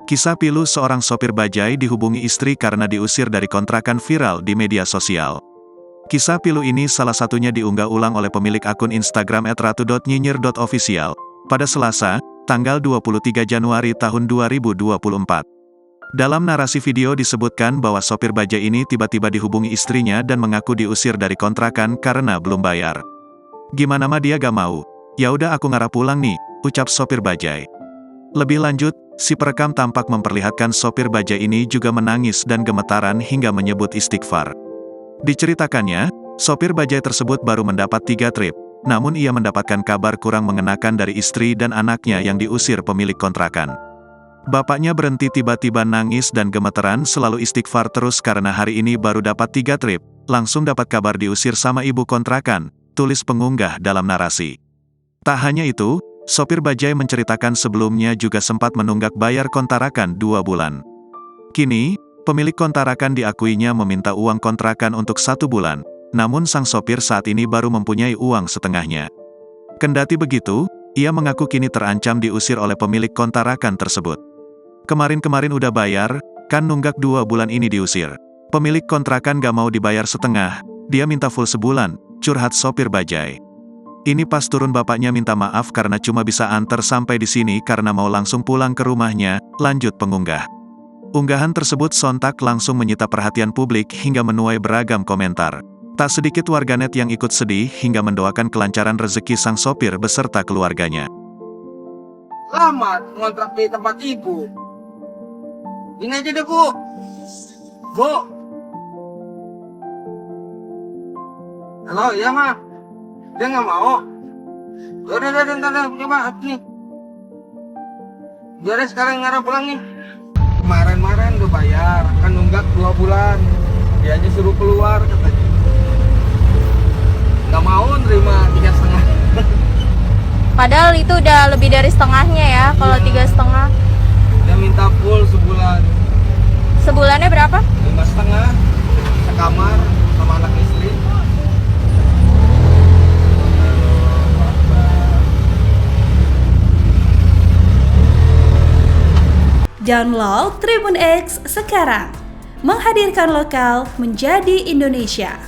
Kisah pilu seorang sopir bajai dihubungi istri karena diusir dari kontrakan viral di media sosial. Kisah pilu ini salah satunya diunggah ulang oleh pemilik akun Instagram @ratu.nyinyir.official pada Selasa, tanggal 23 Januari tahun 2024. Dalam narasi video disebutkan bahwa sopir bajai ini tiba-tiba dihubungi istrinya dan mengaku diusir dari kontrakan karena belum bayar. "Gimana mah dia gak mau? Ya udah aku ngarah pulang nih," ucap sopir bajai. Lebih lanjut, si perekam tampak memperlihatkan sopir bajai ini juga menangis dan gemetaran hingga menyebut istighfar. Diceritakannya, sopir bajai tersebut baru mendapat 3 trip, namun ia mendapatkan kabar kurang mengenakan dari istri dan anaknya yang diusir pemilik kontrakan. Bapaknya berhenti tiba-tiba nangis dan gemeteran selalu istighfar terus karena hari ini baru dapat 3 trip, langsung dapat kabar diusir sama ibu kontrakan, tulis pengunggah dalam narasi. Tak hanya itu, sopir bajai menceritakan sebelumnya juga sempat menunggak bayar kontrakan 2 bulan. Kini, pemilik kontrakan diakuinya meminta uang kontrakan untuk 1 bulan, namun sang sopir saat ini baru mempunyai uang setengahnya. Kendati begitu, ia mengaku kini terancam diusir oleh pemilik kontrakan tersebut. "Kemarin-kemarin udah bayar, kan nunggak 2 bulan ini diusir. Pemilik kontrakan gak mau dibayar setengah, dia minta full sebulan," curhat sopir bajai. Ini pas turun bapaknya minta maaf karena cuma bisa antar sampai di sini karena mau langsung pulang ke rumahnya, lanjut pengunggah. Unggahan tersebut sontak langsung menyita perhatian publik hingga menuai beragam komentar. Tak sedikit warganet yang ikut sedih hingga mendoakan kelancaran rezeki sang sopir beserta keluarganya. Selamat ngontrak di tempat ibu. Ini aja deh, Bu. Bu. Halo, iya, Ma. Dia nggak mau. Udah, ntar, coba nih. Biar sekarang ngarah pulang nih. Kemarin udah bayar, kan nunggak 2 bulan. Dia aja suruh keluar katanya. Nggak mau nerima 3,5. Padahal itu udah lebih dari setengahnya ya, kalau 3,5. Dia minta full sebulan. Sebulannya berapa? 5,5. Sekamar sama anak istri. Download Tribun X sekarang, menghadirkan lokal menjadi Indonesia.